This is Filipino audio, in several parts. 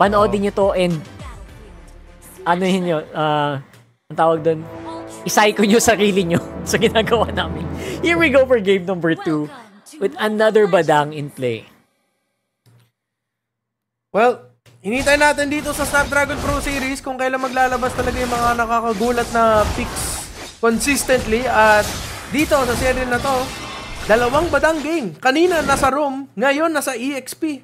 Panoodin nyo to and ano yun nyo, ang tawag doon, i-psycho nyo sarili nyo sa ginagawa namin. Here we go for game number 2 with another Badang in play. Well, hinintay natin dito sa Snapdragon Pro Series kung kailan maglalabas talaga yung mga nakakagulat na picks consistently. At dito sa serial na to, dalawang Badang game. Kanina nasa room, ngayon nasa EXP.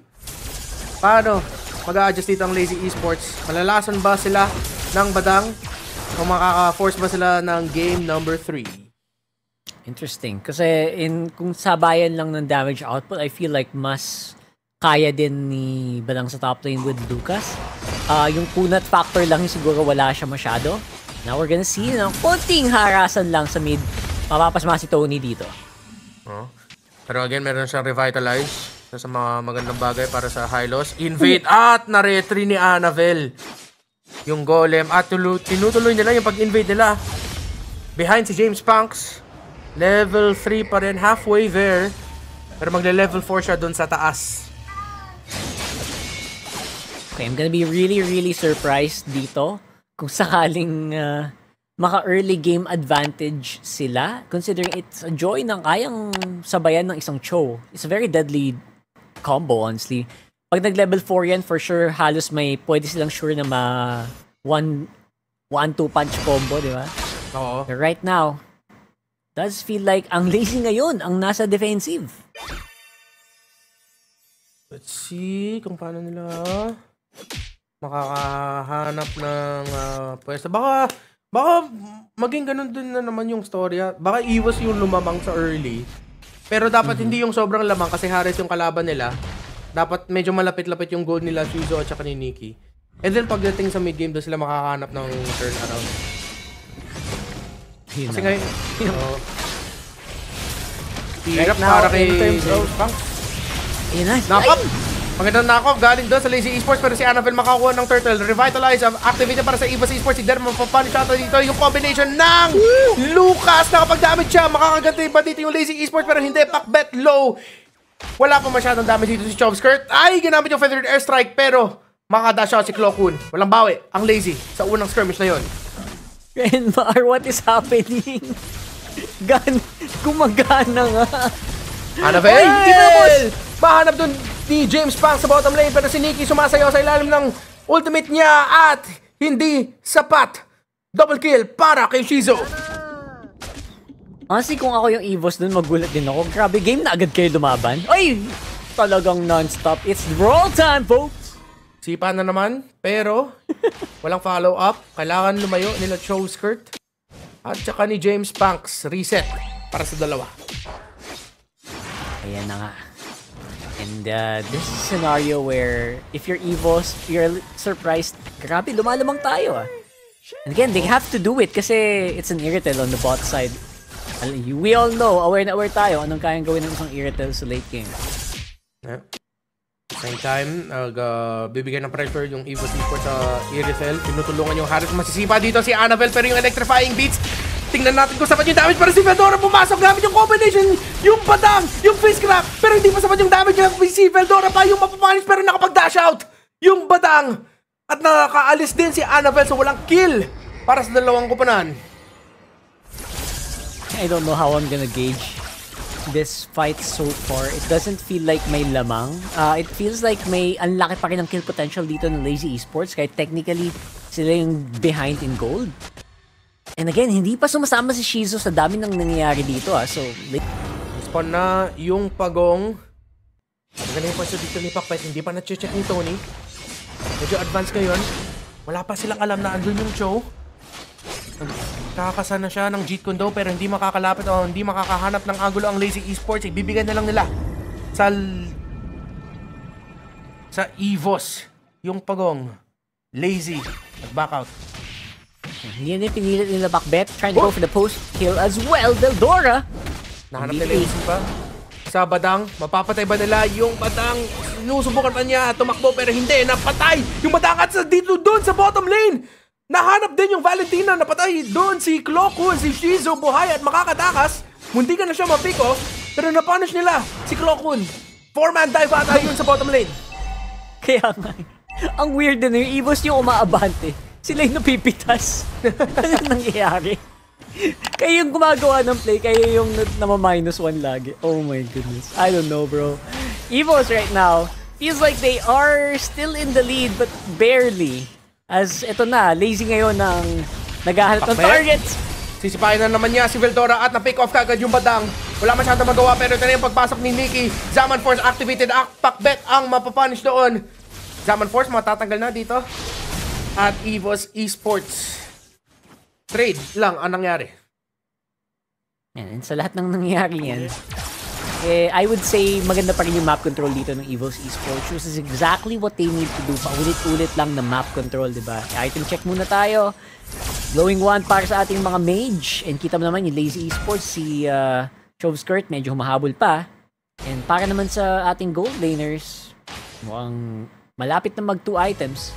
Paano mag-a-adjust dito ang Lazy Esports? Malalasan ba sila ng Badang? O makaka-force ba sila ng game number 3? Interesting. Kasi kung sabayan lang ng damage output, I feel like mas kaya din ni Badang sa top lane with Lucas. Yung kunat factor lang yung siguro wala siya masyado. Now we're gonna see konting harasan lang sa mid. Mapapasma si Tony dito. Pero again, meron siyang revitalize sa mga magandang bagay para sa Hylos. Invade at na-retry ni Annabelle yung golem at tinutuloy nila yung pag-invade nila. Behind si James Punks. Level 3 pa rin, halfway there. Pero magle-level 4 siya dun sa taas. Okay, I'm gonna be really surprised dito kung sakaling maka-early game advantage sila. Considering it's a Joy ng kayang sabayan ng isang Cho. It's a very deadly combo, honestly. Pag nag-level 4 yan, for sure, halos may pwede silang sure na 1-2 punch combo, di ba? Oo. But right now, does feel like ang Lazy ngayon, ang nasa defensive. Let's see kung paano nila makakahanap ng pwesto. Baka maging ganun din na naman yung storya. Baka iwas yung lumamang sa early. Pero dapat hindi yung sobrang lamang kasi Harris yung kalaban nila. Dapat medyo malapit-lapit yung goal nila, Shizo at saka ni Nikki. And then pagdating sa mid-game, doon sila makakahanap ng turnaround. Kasi ngayon, hirap para kay James Punks. Nakop! Magandang nakop, galing doon sa Lazy Esports, pero si Annabelle makakuha ng turtle. Revitalize, activate para sa EVOS Esports. Si Derma mapapunish ata dito yung combination ng Lucas. Nakapag-damage siya, makakaganti pa dito yung Lazy Esports, pero hindi, pakbet low. Wala pa masyadong damage dito si Chomskirt. Ay, ginamit yung Feathered Airstrike, pero makadash out si Cloakwood. Walang bawi ang Lazy sa unang skirmish na yon. Grandmar, what is happening? Gumagana nga. Annabelle! Mahanap dun ni James Punks sa bottom lane, pero si Nikki sumasayaw sa ilalim ng ultimate niya at hindi sapat. Double kill para kay Shizo. Honestly, kung ako yung EVOS dun, magulat din ako. Grabe, game na agad kayo lumaban. Ay! Talagang non-stop. It's brawl time, folks! Sipa na naman, pero walang follow-up. Kailangan lumayo nila Chomskirt at saka ni James Punks. Reset para sa dalawa. Ayan na nga. And this is a scenario where if you're EVOS, you're surprised. Grabe, lumalamang tayo And again, they have to do it kasi it's an Irritel on the bot side. We all know, aware na aware tayo anong kayang gawin ng isang Irritel sa late game. Same time, bibigyan ng pressure yung EVOS Esports sa Irritel. Tinutulungan yung Harris. Masisipa dito si Annabelle, pero yung electrifying beats. Tingnan natin kung sapat yung damage para si Veldora pumasok. Gamit yung combination, yung Badang, yung Fistcrack. Pero hindi pa sapat yung damage niya. Si Veldora pa yung mapapanish pero nakapag-dash out yung Badang. At nakaalis din si Annabelle so walang kill para sa dalawang kupanan. I don't know how I'm gonna gauge this fight so far. It doesn't feel like may lamang. It feels like may anlaki pa rin ang kill potential dito ng Lazy Esports kahit technically sila yung behind in gold. And again, hindi pa sumasama si Shizo sa dami ng nangyayari dito So, spawn na yung Pagong. Maganda yung pwesto dito ni Pakpet. Hindi pa na-check ni Tony. Medyo advanced ngayon. Wala pa silang alam na andun yung Cho. Kakasana siya ng Jeet Kune Do pero hindi makakalapit o hindi makakahanap ng angulo ang Lazy Esports. Ibibigay na lang nila sa EVOS yung Pagong. Lazy. Nag-back out. Hindi na pinilit nila Bakbet. Trying to go for the post kill as well. Veldora. Nahanap nila yung pa. Sa Badang. Mapapatay ba nila yung Badang? Sinusubukan pa niya tumakbo pero hindi. Napatay yung Badang at dito doon sa bottom lane. Nahanap din yung Valentina. Napatay doon si Cloakwood. Si Shizo buhay at makakatakas. Muntikan na siya ma-pick off. Pero napunish nila si Cloakwood. 4-man dive ata yun sa bottom lane. Kaya nga. Ang weird na yung EVOS yung umaabante. Sila yung napipitas. Ano nangyayari? Kayo yung gumagawa ng play, kayo yung nama-1 lagi. Oh my goodness. I don't know, bro. EVOS right now feels like they are still in the lead but barely. As ito na, Lazy ngayon ng naghahanap ng targets. Sisipain na naman niya si Veldora at na-pick off kagad yung Badang. Wala masyadong magawa pero ito na yung pagpasok ni Nikki. Zaman Force activated. Pakbet ang mapapunish doon. Zaman Force matatanggal na dito. At EVOS Esports. Trade lang ang nangyari. Yan, sa lahat ng nangyari yan, I would say maganda pa rin yung map control dito ng EVOS Esports. This is exactly what they need to do. Paulit-ulit lang na map control, diba? Item check muna tayo. Glowing wand para sa ating mga mage. And kita mo naman yung Lazy Esports, si Chovskirt, medyo humahabol pa. And para naman sa ating gold laners, mukhang malapit na mag 2 items.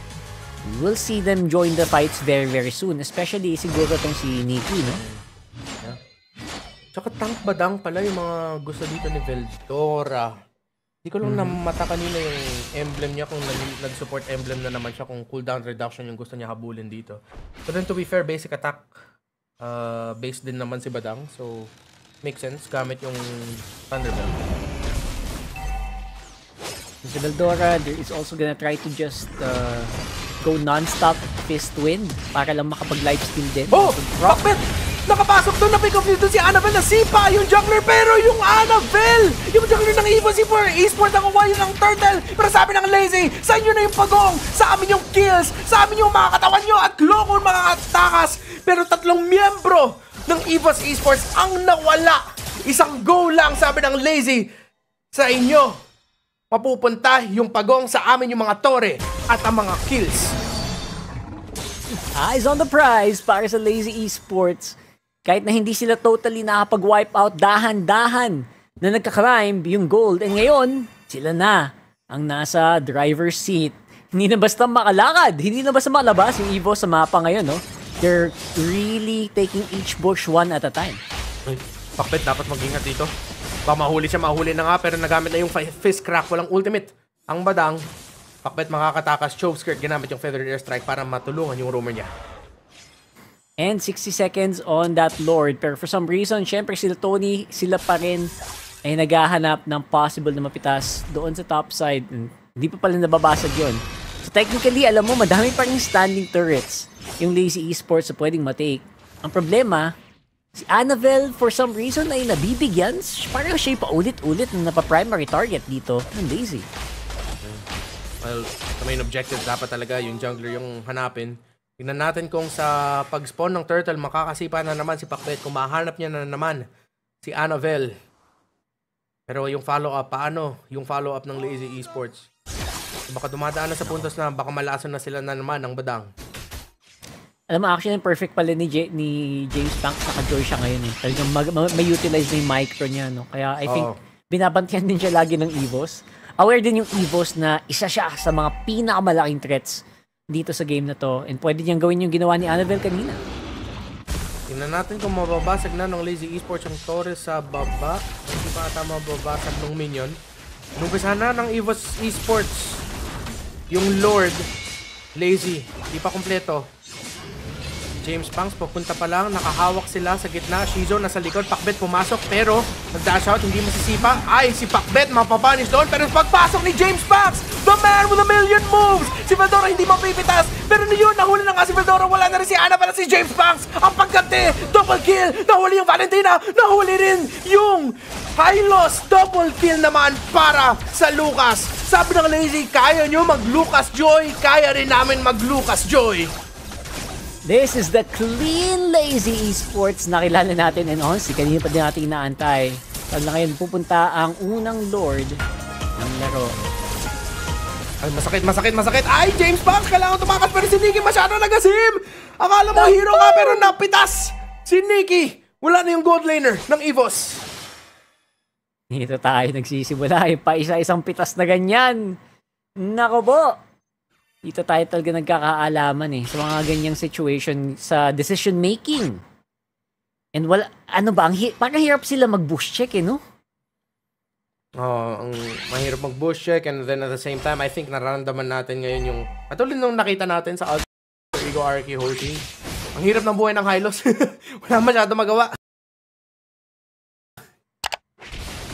We'll see them join the fights very, very soon. Especially siguro itong si Nikki, no? Yeah. Tsaka tank Badang pala yung mga gusto dito ni Veldora. Hindi ko lang namata kanina yung emblem niya kung nag-support emblem na naman siya kung cooldown reduction yung gusto niya habulin dito. So then to be fair, basic attack based din naman si Badang. So makes sense gamit yung Thunderbolt. Si Veldora is also gonna try to just go non-stop fist wind para lang makapag-lifesteal din. Oh! Rockbet! Nakapasok doon, na-pick off dito si Annabelle, nasipa yung jungler, pero yung Annabelle! Yung jungler ng EVOS Esports nakuha yun ng turtle, pero sabi ng Lazy, sa inyo na yung pagong, sa amin yung kills, sa amin yung mga katawan nyo at Klokon mga takas, pero 3 miyembro ng EVOS Esports ang nawala. Isang go lang, sabi ng Lazy, sa inyo mapupunta yung pagong, sa amin yung mga tore at ang mga kills. Eyes on the prize para sa Lazy Esports. Kahit na hindi sila totally nakapag-wipe out, dahan-dahan na nagka-climb yung gold. And ngayon, sila na ang nasa driver's seat. Hindi na basta makalakad, hindi na basta makalabas yung EVOS sa mapa ngayon, no? They're really taking each bush one at a time. Pakbet, dapat mag-ingat dito. Baka mahuli siya, mahuli na nga, pero nagamit na yung fist crack, walang ultimate. Ang Badang, Pakbet makakatakas, Chovskirt ginamit yung Feather Airstrike para matulungan yung roamer niya. And 60 seconds on that Lord. Pero for some reason, syempre sila Tony, sila pa rin ay naghahanap ng possible na mapitas doon sa top side. Hindi pa pala nababasag yon. So technically, alam mo, madami pa rin standing turrets yung Lazy Esports na pwedeng matake. Ang problema, si Annabelle, for some reason, ay nabibigyan. Parang siya paulit-ulit na napaprimary target dito ng Lazy. Well, the main objective dapat talaga yung jungler yung hanapin. Tingnan natin kung sa pag-spawn ng turtle, makakasipa na naman si Pakbet. Kung mahanap niya na naman si Annabelle. Pero yung follow-up, paano yung follow-up ng Lazy Esports? Baka dumadaan na sa puntos na baka malason na sila na naman ng Badang. Alam mo, actually, perfect pala ni James Banks, naka-joy siya ngayon eh. Talagang may utilize na yung micro niya, no? Kaya I think, binabantiyan din siya lagi ng EVOS. Aware din yung EVOS na isa siya sa mga pinakamalaking threats dito sa game na to. And pwede niyang gawin yung ginawa ni Annabelle kanina. Tingnan natin kung mababasag na ng Lazy Esports ang Torres sa baba. Hindi pa ata mababasag ng minion. Numpisa na ng EVOS Esports yung Lord. Lazy, di pa kompleto. James Banks, papunta pa lang. Nakahawak sila sa gitna. Shizo nasa likod. Pakbet pumasok pero nag-dash out. Hindi masisipa. Ay, si Pakbet mapapanish doon. Pero pagpasok ni James Banks, the man with a million moves. Si Veldora hindi mapipitas. Pero yun, nahuli na nga si Veldora. Wala na rin si Ana para si James Banks. Ang pagkante, double kill. Nahuli yung Valentina. Nahuli rin yung Hylos. Double kill naman para sa Lucas. Sabi ng Lazy, kaya nyo mag-Lucas Joy. Kaya rin namin mag-Lucas Joy. This is the clean Lazy Esports na kilala natin and honestly, kanina pa din natin inaantay. Dahil na ngayon pupunta ang unang Lord ng laro. Ay, masakit. Ay, James Banks, kailangan tumakas pero si Nikki masyado nagasim. Akala mo hero ka pero napitas. Si Nikki, wala na yung gold laner ng EVOS. Dito tayo nagsisimula. Pa isa-isang pitas na ganyan. Nako po. Dito tayo talaga nagkakaalaman eh sa mga ganyang situation sa decision making. And wala, ano ba, parang hirap sila mag-boost check eh, no? Ang mahirap mag-boost check, and then at the same time, I think nararamdaman natin ngayon yung katulad nung nakita natin sa Ego Arky Hoshi. Ang hirap ng buhay ng Hylos. Wala masyado magawa.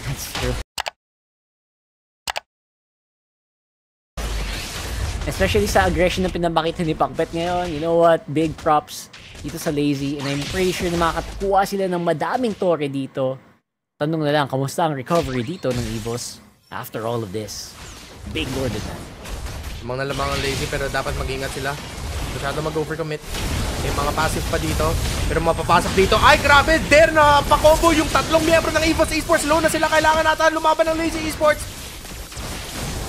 That's true. Especially sa aggression na pinapakita ni Pakbet ngayon. You know what? Big props dito sa Lazy. And I'm pretty sure na makakakuha sila ng madaming tore dito. Tanong na lang, kamusta ang recovery dito ng EVOS after all of this? Big lord na. Lamang na lamang ang Lazy, pero dapat mag-ingat sila. Masyado mag-overcommit. May mga passive pa dito. Pero mapapasok dito. Ay, grabe! Dare na pa-combo yung tatlong miyembro ng EVOS Esports. Low na sila. Kailangan natin lumaban ng Lazy Esports.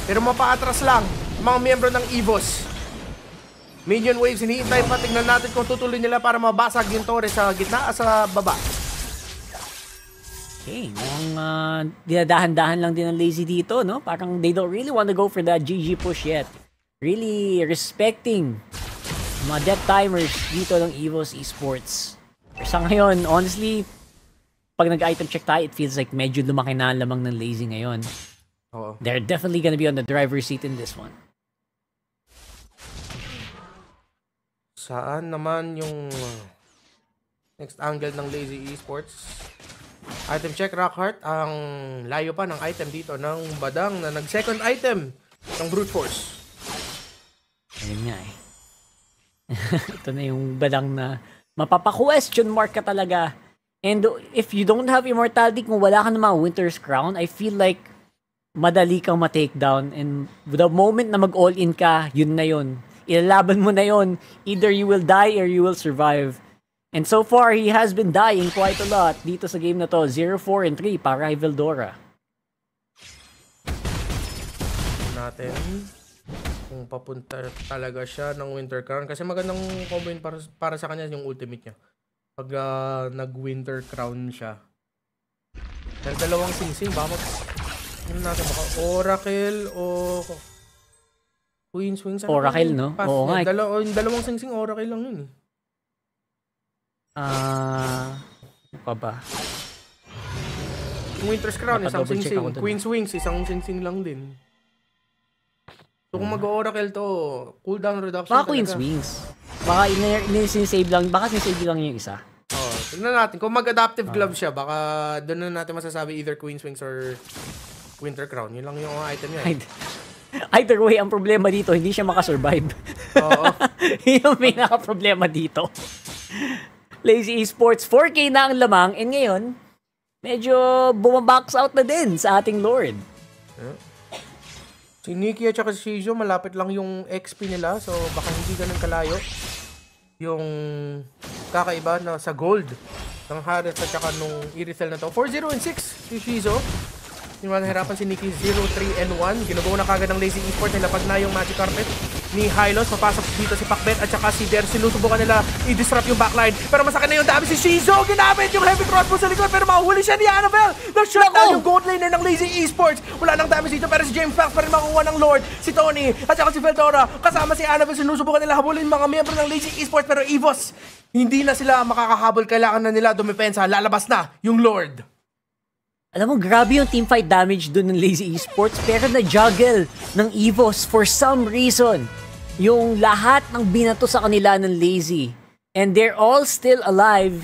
Pero mapaatras lang mga miyembro ng EVOS. Minion waves, hinihintay pa. Tingnan natin kung tutuloy nila para mabasag yung tore sa gitna sa baba. Okay, mukhang dinadahan-dahan lang din ang Lazy dito, no? Parang they don't really want to go for that GG push yet. Really respecting mga death timers dito ng EVOS Esports. Pero sa ngayon, honestly, pag nag-item check tayo, it feels like medyo lumaki na lamang ng Lazy ngayon. Oo. They're definitely gonna be on the driver's seat in this one. Saan naman yung next angle ng Lazy Esports? Item check, Rockheart. Ang layo pa ng item dito ng Badang na nag-second item ng Brute Force. Ayun nga eh. Ito na yung Badang na mapapa-question mark ka talaga. And if you don't have immortality, kung wala ka naman Winter's Crown, I feel like madali kang ma-takedown. And the moment na mag-all-in ka, yun na yun. Ilalaban mo na yun. Either you will die or you will survive. And so far, he has been dying quite a lot dito sa game na to. 0-4-3 para kay Veldora. Natin kung papunta talaga siya ng Winter Crown. Kasi magandang combo yun para sa kanya yung ultimate niya. Pag nag-Winter Crown siya. Dahil dalawang sing-sing. Baka ano natin baka Oracle o Queen Swings. Oracle, no? Oo nga. Dalawang sing-sing Oracle lang yun eh. Ano pa ba? Winter's Crown, isang sing-sing. Queen's Wings, isang sing-sing lang din. So kung mag-Oracle to, cooldown reduction baka Queen's Wings. Baka sinisave lang, baka sinisave lang yung isa. Tignan natin. Kung mag-adaptive glove siya, baka doon na natin masasabi either Queen's Wings or Winter Crown. Yun lang yung item niya. Either way, ang problema dito, hindi siya makasurvive. Oo. Yung pinaka-problema dito. Lazy Esports, 4K na ang lamang, and ngayon, medyo bumabox out na din sa ating Lord. Si Nikki at saka si Shijo, malapit lang yung XP nila, so baka hindi ganun kalayo. Yung kakaiba na sa gold ng Harris at saka nung Irithel na to. 4-0 and 6 si Shizo. Yung nahirapan si Nikki 0-3 and 1. Ginugawa na kagad ng Lazy Esports. Nilapag na yung Magic Carpet ni Hylos. Papasok dito si Pakbet at saka si Der. Sinusubukan nila i-disrupt yung backline. Pero masakit na yung dami si Shizo. Ginamit yung heavy crossbow sa likod. Pero mahuli siya ni Annabelle. Na-shut down yung gold laner ng Lazy Esports. Wala nang damage dito. Pero si James Fox pa rin makuha ng Lord. Si Tony at saka si Veldora. Kasama si Annabelle. Sinusubukan nila habulin mga miyembro ng Lazy Esports. Pero EVOS, hindi na sila makakahabol. Kailangan na nila dumipensa. Lalabas na yung Lord. Alam mo, grabe yung teamfight damage dun ng Lazy Esports, pero na-juggle ng EVOS for some reason. Yung lahat ng binato sa kanila ng Lazy. And they're all still alive.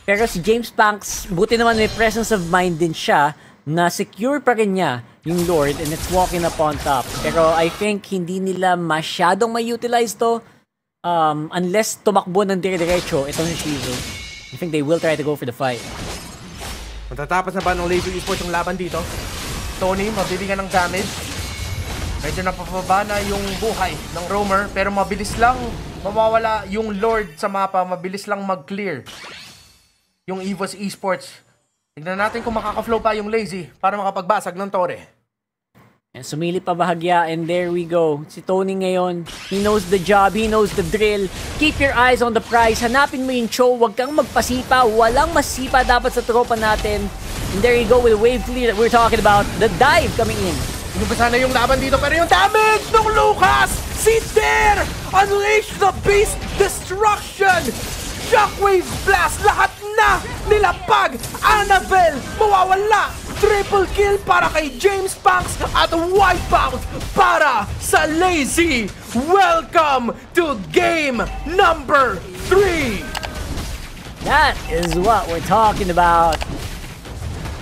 Pero si James Panks, buti naman may presence of mind din siya, na secure pa rin niya yung Lord and it's walking up on top. Pero I think hindi nila masyadong may-utilize to unless tumakbo ng dire-diretso itong Shizu. I think they will try to go for the fight. Matatapos na ba ng Lazy Esports yung laban dito? Tony, mabibigyan ng damage. Medyo napapaba na yung buhay ng Roamer, pero mabilis lang mawawala yung Lord sa mapa, mabilis lang mag-clear yung EVOS Esports. Tignan natin kung makaka-flow pa yung Lazy para makapagbasag ng Tore. And sumilip pa bahagya, and there we go. Si Tony ngayon, he knows the job, he knows the drill. Keep your eyes on the prize. Hanapin mo yung Cho, huwag kang magpasipa. Walang masipa dapat sa tropa natin. And there you go with the wave clear that we're talking about. The dive coming in. Inubasa na yung laban dito, pero yung damage ng Lucas! Si Der! Unleash the Beast Destruction! Shockwave Blast! Lahat na nilapag! Annabelle! Mawawala! Triple kill para kay James Punks at wipeout para sa Lazy. Welcome to game number 3. That is what we're talking about.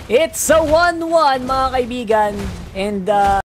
It's a 1-1 mga kaibigan. And